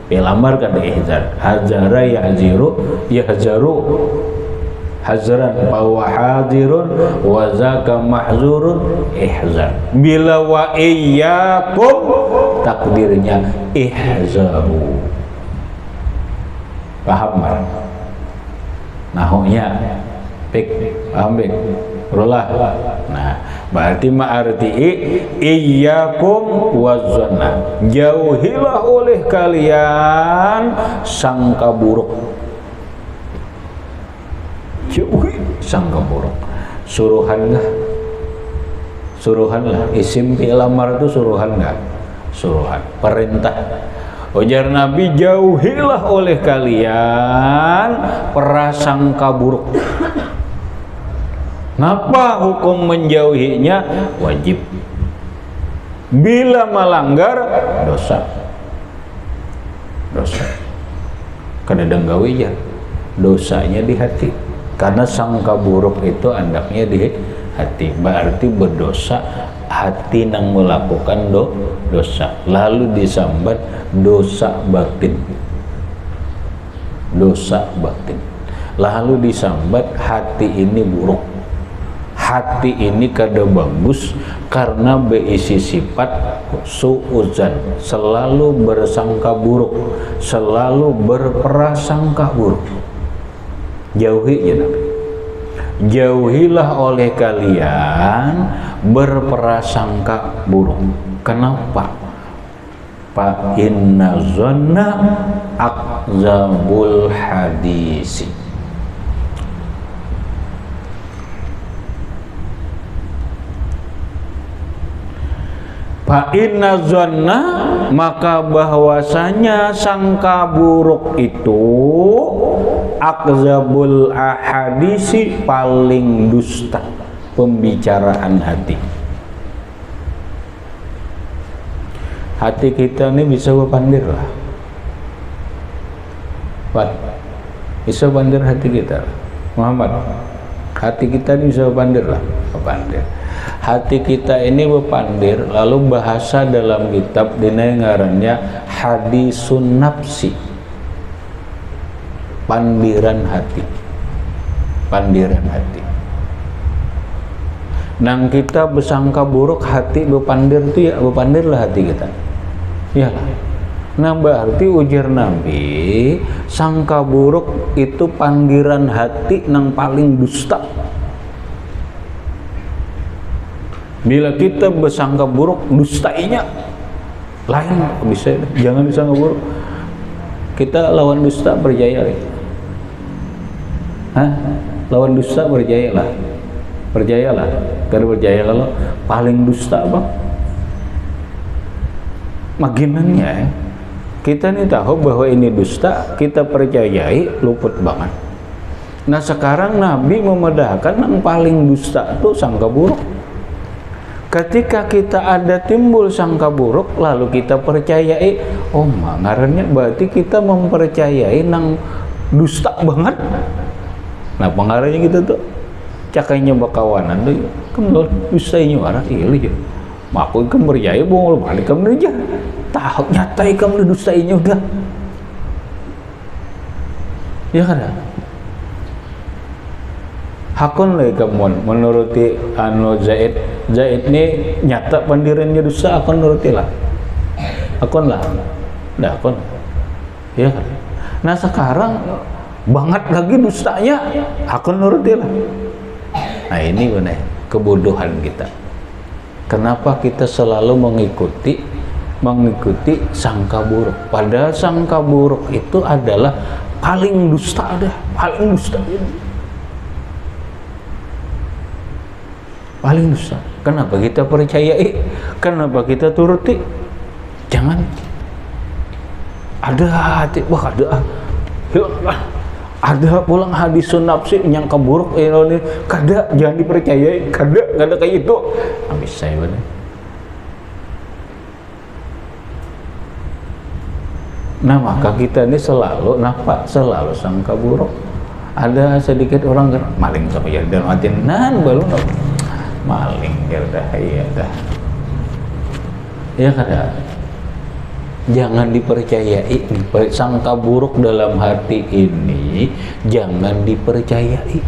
Fi'il amr kada ihzar. Hazara yahziru, yahzaru hazran, bahwa hadirun wa zaka mahzurun ihzar. Bila wa iyyakum, takdirnya ihzaru. Paham mar? Nahunya pik, paham pik? Rolah. Nah, berarti ma'arti iyyakum wazzanna, jauhilah oleh kalian sangka buruk. Jauhi sangka buruk. Suruhan enggak? Suruhan lah. Isim fi'il amr itu suruhan enggak? Suruhan, perintah. Ujar Nabi, jauhilah oleh kalian prasangka buruk. Kenapa hukum menjauhinya? Wajib. Bila melanggar, dosa. Dosa. Kadang gawe ya. dosanya di hati. Karena sangka buruk itu andaknya di hati, berarti berdosa hati nang melakukan dosa. Lalu disambat dosa batin, dosa batin. Lalu disambat hati ini buruk, hati ini kada bagus karena berisi sifat suuzan, selalu bersangka buruk, selalu berprasangka buruk. Jauhi ya Nabi, jauhilah oleh kalian berprasangka buruk. Kenapa? Fa inna zonna akzabul hadisi. Fa inna zonna, maka bahwasanya sangka buruk itu akzabul ahadisi, paling dusta pembicaraan hati. Hati kita ini bisa berpandir lah, bisa bandir hati kita, Muhammad. Hati kita ini bisa berpandir lah, berpandir. Hati kita ini berpandir, lalu bahasa dalam kitab dina ngarannya hadisun nafsi, pandiran hati, pandiran hati. Nang kita bersangka buruk, hati berpandir itu ya, berpandirlah hati kita. Iyalah. Nah berarti ujar Nabi, sangka buruk itu pandiran hati nang paling dusta. Bila kita bersangka buruk, dustainya lain bisa, jangan disangka buruk. Kita lawan dusta berjaya, lawan dusta berjayalah, berjayalah. Kalau berjaya lalu paling dusta bang, maginannya kita nih tahu bahwa ini dusta, kita percayai luput banget. Nah sekarang Nabi memedahkan yang paling dusta itu sangka buruk. Ketika kita ada timbul sangka buruk, lalu kita percayai, oh ngarannya berarti kita mempercayai nang dusta banget. Nah pengaruhnya kita tuh cakainya bakawanan tuh, kan dustainya orang iya, maku ikan percaya bohong balik kamu aja, tahu nyata kamu dustainya udah, ya kan? Hakun lah kamu menuruti anu Zaid ini nyata pandirannya dosa, akun nuruti lah, akun lah, dah akun, ya kan? Nah sekarang banget lagi dustanya, akun nuruti lah. Nah ini benar kebodohan kita. Kenapa kita selalu mengikuti sangka buruk? Padahal sangka buruk itu adalah paling dusta, paling dusta. Paling dusta. Kenapa kita percayai? Kenapa kita turuti? Jangan. Ada hati, wah ada pulang hadis nafsi yang keburuk ini, kada jangan dipercayai, kada kayak itu. Habis saya benar. Nah maka kita ini selalu sangka buruk. Ada sedikit orang maling sama ya dalam hati nan baru maling dah iya dah ya kada, jangan dipercayai. Sangka buruk dalam hati ini jangan dipercayai,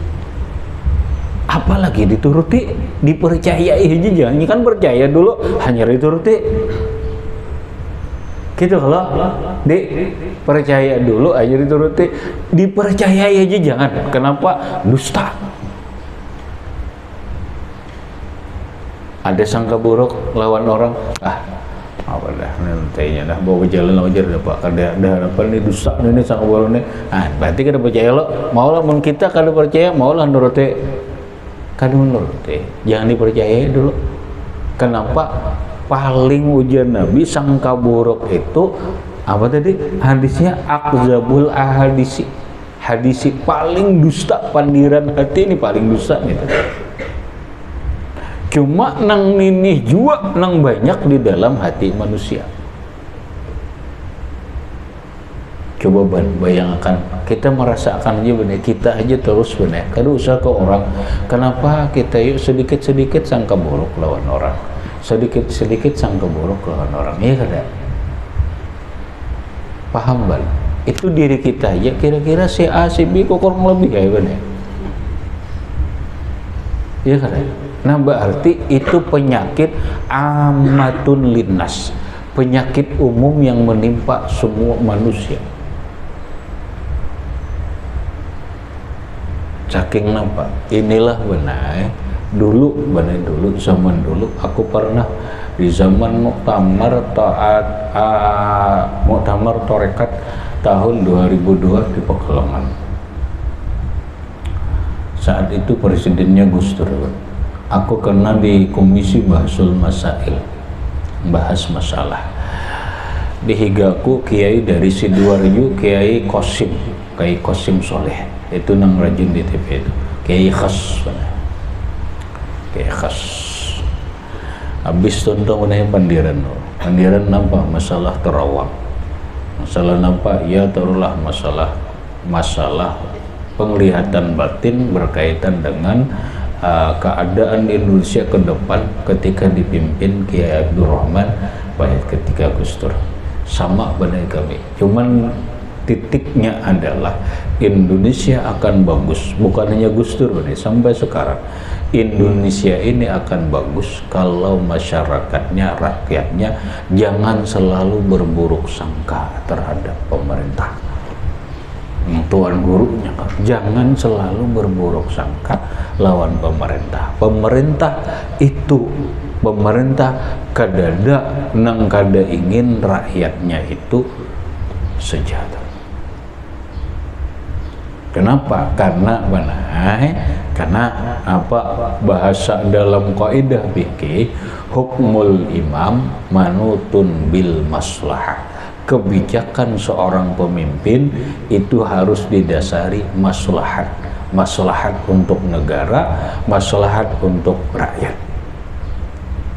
apalagi dituruti, dipercayai aja jangan. Kan percaya dulu hanya dituruti gitu. Kalau dipercaya dulu aja dituruti, dipercayai aja jangan. Kenapa? Dusta. Ada sangka buruk lawan orang, apa dah nantinya dah bawa jalan aja dah pak, dah apa nih dusta ini sangka buruk nih. Berarti kada percaya lo, maulah mun kita kada percaya, maulah nuruti, kada menuruti, jangan dipercayai dulu. Kenapa? Paling ujian Nabi sangka buruk itu apa tadi? Hadisnya akzabul ahadisi, hadisi paling dusta, pandiran hati ini paling dusta gitu. Cuma nang ninih jua nang banyak di dalam hati manusia. Coba bayangkan, kita merasakan aja bener, kita aja terus bener. Kada usah ke orang. Kenapa kita yuk sedikit-sedikit sangka buruk lawan orang, sedikit-sedikit sangka buruk lawan orang, iya kada? Paham bal? Itu diri kita aja kira-kira si A si B kok kurang lebih ya bener. Iya kada? Nah berarti itu penyakit amatun linnas, penyakit umum yang menimpa semua manusia. Saking nampak, inilah benar. Dulu zaman dulu aku pernah di zaman muktamar tarekat tahun 2002 di Pekalongan. Saat itu presidennya Gus Dur. Aku kena di komisi bahasul masail, bahas masalah. Di higaku kiai dari Sidoarjo, Kiai Kosim Soleh. Itu nang rajin di TV itu, Kiai khas. Habis tonton mengenai pandiran nampak masalah terawang, masalah nampak ya taruhlah masalah penglihatan batin berkaitan dengan keadaan Indonesia ke depan ketika dipimpin Kiai Abdurrahman baik ketika Gus Dur. Sama benar kami, cuman titiknya adalah Indonesia akan bagus, bukan hanya Gus Dur benar, sampai sekarang Indonesia ini akan bagus kalau masyarakatnya, rakyatnya jangan selalu berburuk sangka terhadap pemerintah. Tuan gurunya kan, jangan selalu berburuk sangka lawan pemerintah. Pemerintah kadada nang kada ingin rakyatnya itu sejahtera. Kenapa? Karena apa bahasa dalam kaidah fikih, hukmul imam manutun bil maslahah. Kebijakan seorang pemimpin itu harus didasari maslahat. Maslahat untuk negara, maslahat untuk rakyat.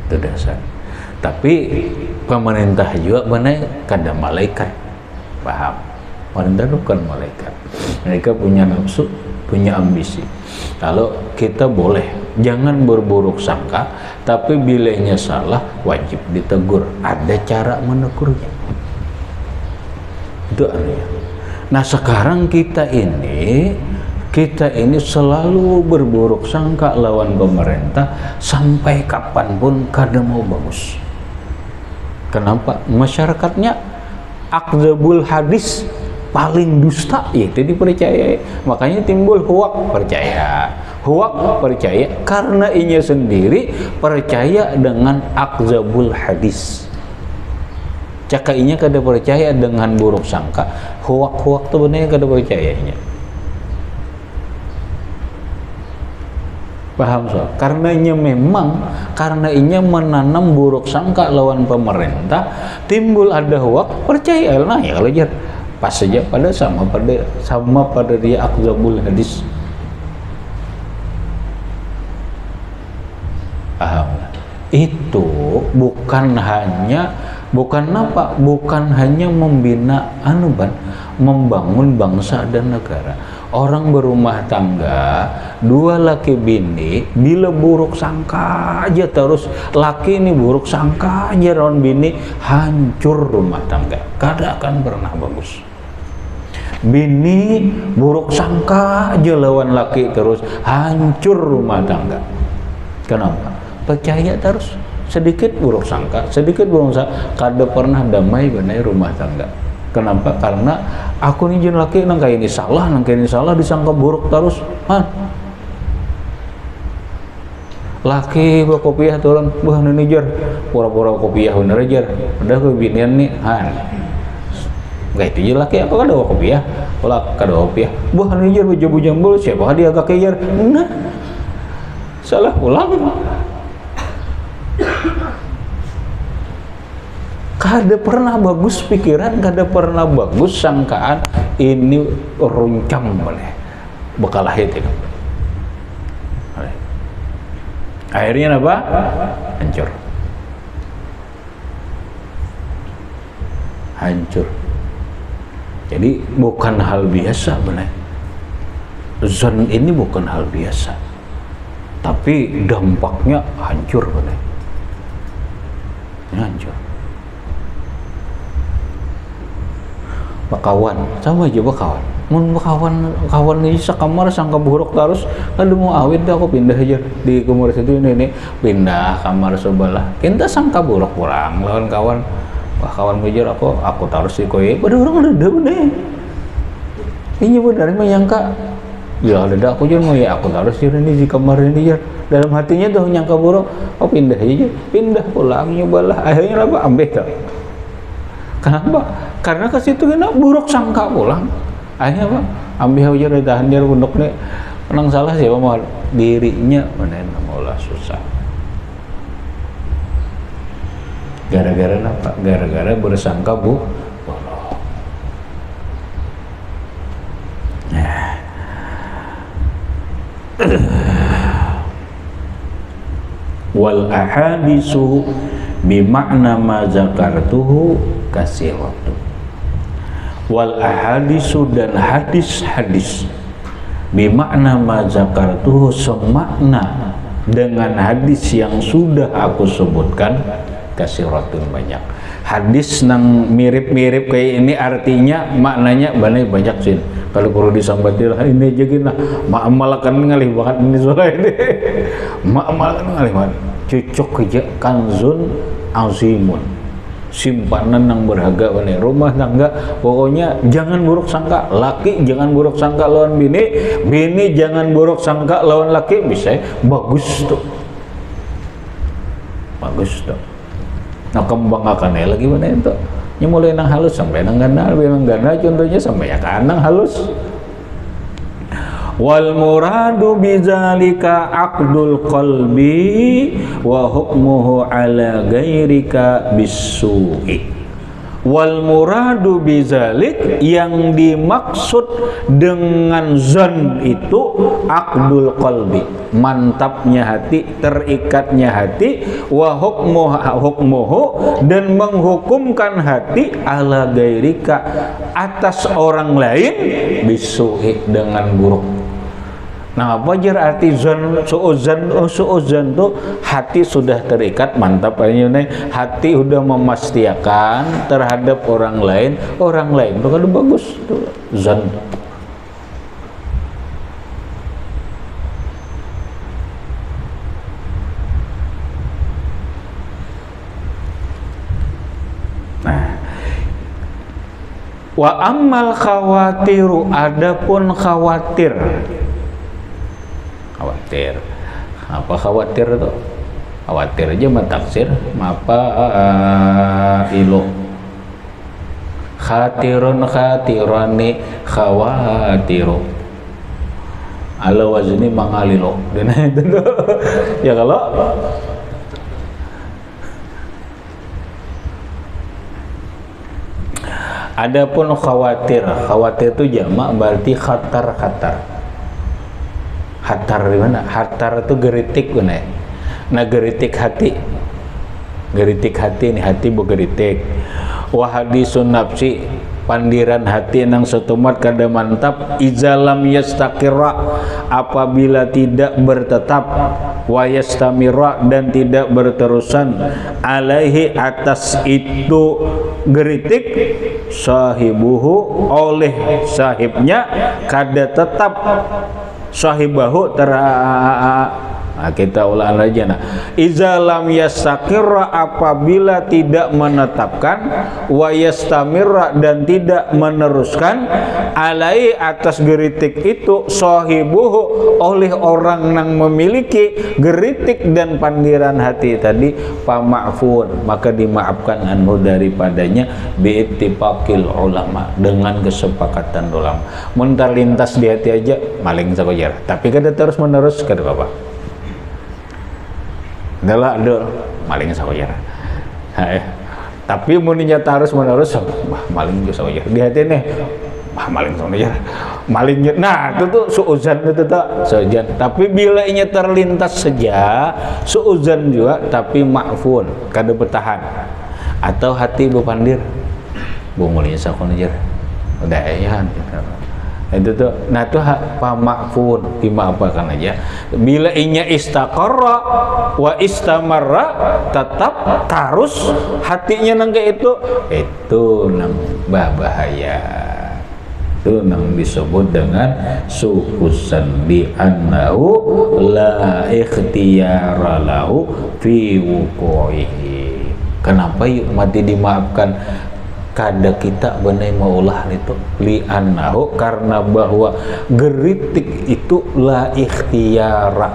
Itu dasar. Tapi pemerintah juga benar kada malaikat. Paham? Pemerintah bukan malaikat. Mereka punya nafsu, punya ambisi. Kalau kita boleh jangan berburuk sangka, tapi bilanya salah wajib ditegur. Ada cara menegurnya. Itu aneh. Nah sekarang kita ini selalu berburuk sangka lawan pemerintah sampai kapanpun kada mau bagus. Kenapa? Masyarakatnya akdzabul hadis, paling dusta itu dipercayai, makanya timbul huwak percaya karena inya sendiri percaya dengan akdzabul hadis. Cakainya kada percaya dengan buruk sangka, huwak tuh benar kada percayanya. Paham so? Karena inya menanam buruk sangka lawan pemerintah, timbul ada huwak percaya. Nah ya kalau jar pas saja sama pada dia akdzabul hadis. Paham? Itu bukan hanya membina membangun bangsa dan negara. Orang berumah tangga, dua laki bini, bila buruk sangka aja terus, laki ini buruk sangka aja lawan bini, hancur rumah tangga, kada akan pernah bagus. Bini buruk sangka aja lawan laki terus, hancur rumah tangga. Kenapa? Percaya terus, sedikit buruk sangka, kada pernah damai benar rumah tangga. Kenapa? Karena aku nih jen laki nang kayak ini salah disangka buruk terus. Laki bawa kopiah turun, wah ini jar pura-pura kopiah bener jar, udah kebinian nih kayak itu jar laki apa kada bawa kopiah, kalau kada bawa kopiah, wah ini jar baju jambul siapa dia agak jar, nah salah pulang. Kada pernah bagus pikiran, kada pernah bagus sangkaan, ini runcang boleh bekalah itu. Akhirnya apa? Hancur. Jadi bukan hal biasa benar. Zon ini bukan hal biasa, tapi dampaknya hancur benar. Hancur. Bakawan, sama aja bakawan. Mun kawan ini sekamar sangka buruk terus, aduh mau awet dah aku pindah aja di kumur situ ini pindah kamar sebelah. Kita sangka buruk kurang lawan kawan. Wah kawan bujur aku taruh si koye. Pada orang ada bener. Ini benar menyangka. Ya ada aku juga mau ya aku taruh si ini di kamar ini ya. Dalam hatinya tuh nyangka buruk. Oh pindah aja, pindah pulang nyobalah. Akhirnya apa ambil tak. Kenapa? Karena ke situ kena buruk sangka pulang. Akhirnya apa? Ambil aja dari tahan dia pondoknya. Menang salah siapa mau dirinya mana maulah susah. Gara-gara apa? Gara-gara bersangka buruk. Wal ahadisu bimakna ma zakartuhu kasiratu. Wal ahadisu dan hadis-hadis bimakna ma zakartuhu semakna dengan hadis yang sudah aku sebutkan kasiratun banyak. Hadis nang mirip-mirip kayak ini artinya maknanya banyak sih. Kalau perlu disambatin ini aja gini lah. Ma'amalakan ngalih banget ini soalnya ini. Ma'amalakan ngalih banget. Cocok aja kanzun azimun. Simpanan yang berharga bener. Rumah tangga pokoknya jangan buruk sangka. Laki jangan buruk sangka lawan bini. Bini jangan buruk sangka lawan laki. Bisa bagus tuh. Bagus tuh. Nah kembangkannya lagi mana itu? Nya mulai nang halus sampai nang ganda, contohnya sampai ya kanang halus. Wal muradu bizalika aqdul qalbi wa hukmuhu ala ghairika bisu'i. Wal muradu bizalik yang dimaksud dengan zon itu aqdul qalbi, mantapnya hati, terikatnya hati, wa hukmuhu dan menghukumkan hati ala gairika atas orang lain bisu'i dengan buruk. Nah apa aja arti zon suuzan tuh hati sudah terikat mantap aja nih, hati udah memastikan terhadap orang lain tuh kan bagus tuh zon. Nah wa ammal khawatiru adapun khawatir apa khawatir itu? Khawatir aja mataksir apa ilu khatirani khawatiru ala wazni mangalilo dan itu ya kalau adapun khawatir itu jamak berarti khatar. Hatar di mana? Hatar itu geritik benar. Nah geritik hati ini hati bergeritik. Wa hadisun nafsi pandiran hati nang setumat kada mantap izalam yastakira apabila tidak bertetap wa yastamira dan tidak berterusan alaihi atas itu geritik sahibuhu oleh sahibnya kada tetap sahibahu kita ulang aja nah iza lam yastakira apabila tidak menetapkan wa yastamira dan tidak meneruskan alai atas geritik itu sahibuhu oleh orang yang memiliki geritik dan pandiran hati tadi pama'fun maka dimaafkan anhu daripadanya biittifaqil ulama dengan kesepakatan ulama. Mentar lintas di hati aja maling sakojar tapi kada terus menerus kada apa-apa. Adalah ada maling sakojar. Tapi muninya terus menerus maling juga sakojar. Di hati nih maling sakojar. Malingnya. Nah, itu tuh suuzan itu tuh suuzan. Tapi bila ini terlintas saja suuzan juga tapi ma'fun, kada bertahan. Atau hati berpandir. Bu mulinya sakojar. udah ya gitu. Itu tuh, nah itu pamakfun, dimaafkan aja. Bila inya istaqarra wa istamarra, tetap terus hatinya nang kayak itu nang bahaya. Itu nang disebut dengan sukusan di annahu la ikhtiyara lahu fi wuqu'ihi. Kenapa yuk mati dimaafkan? Kada kita benai maulah itu li'annahu, karena bahwa geritik itu la ikhtiyara,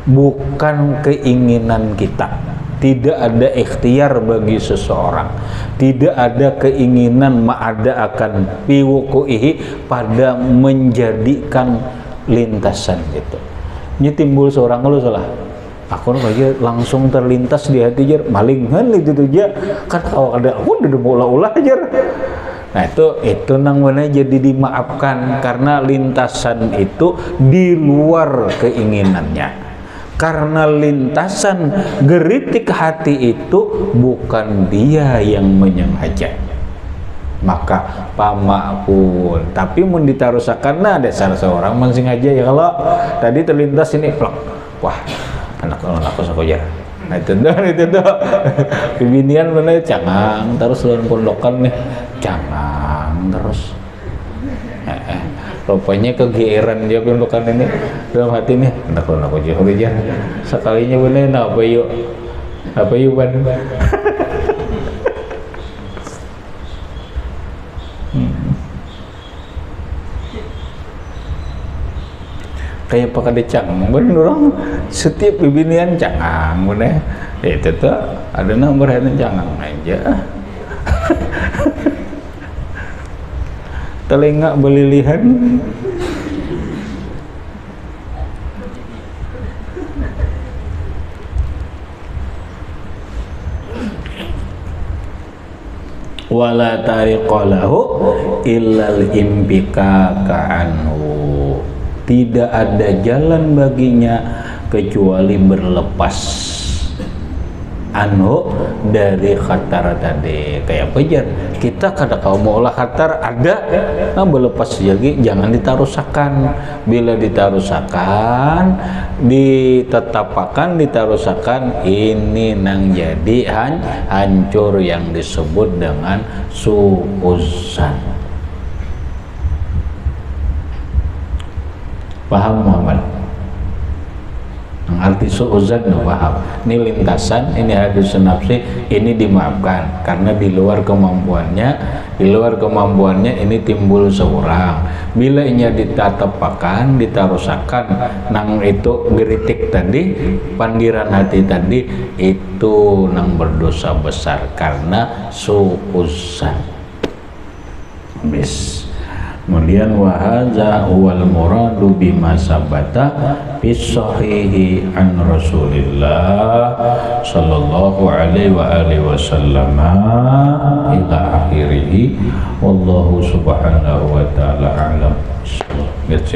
bukan keinginan kita. Tidak ada ikhtiar bagi seseorang, tidak ada keinginan ma'ada akan piwuku'ihi, pada menjadikan lintasan gitu. Ini timbul seorang lu salah, aku lagi langsung terlintas di hati jar malingan itu tuh aja kan, kalau ada aku udah ulah jar. Nah itu nang mana jadi dimaafkan karena lintasan itu di luar keinginannya, karena lintasan geritik hati itu bukan dia yang menyengaja, maka pamakpun. Tapi mun ditarusakan, nah ada salah seorang mancing aja ya, kalau tadi terlintas ini plak, wah anak-anak aku ya. Nah itu tuh pembinian mana cangang terus lawan pondokan nih, cangang terus. Rupanya kegeeran dia pondokan ini dalam hati nih, anak-anak aku ya. Sekalinya bener apa yuk ban. Kayak pakai cangang, bener orang setiap bibinian cangang, bener. Itu tuh ada nomor yang cangang aja. Telinga belilihan. Wala tariqalahu illal impikaka anhu. Tidak ada jalan baginya kecuali berlepas anhu dari khatar tadi. Kayak pejar kita kada kau mau olah khatar ada, nah berlepas lagi, jangan ditarusakan. Bila ditarusakan, ditetapakan, ditarusakan, ini nang jadi hancur yang disebut dengan suuzan. Paham Muhammad? Arti suuzan paham? Ini lintasan, ini hadis nafsi, ini dimaafkan karena di luar kemampuannya, ini timbul seorang. Bila ini ditatapakan, ditarusakan, nang itu geritik tadi, pandiran hati tadi, itu nang berdosa besar karena suuzan. Bis. Kemudian wahadza huwal muradu bima sabata fis sahihi an Rasulillah sallallahu alaihi wa alihi wasallam ila akhirih, wallahu subhanahu wa ta'ala a'lam. Get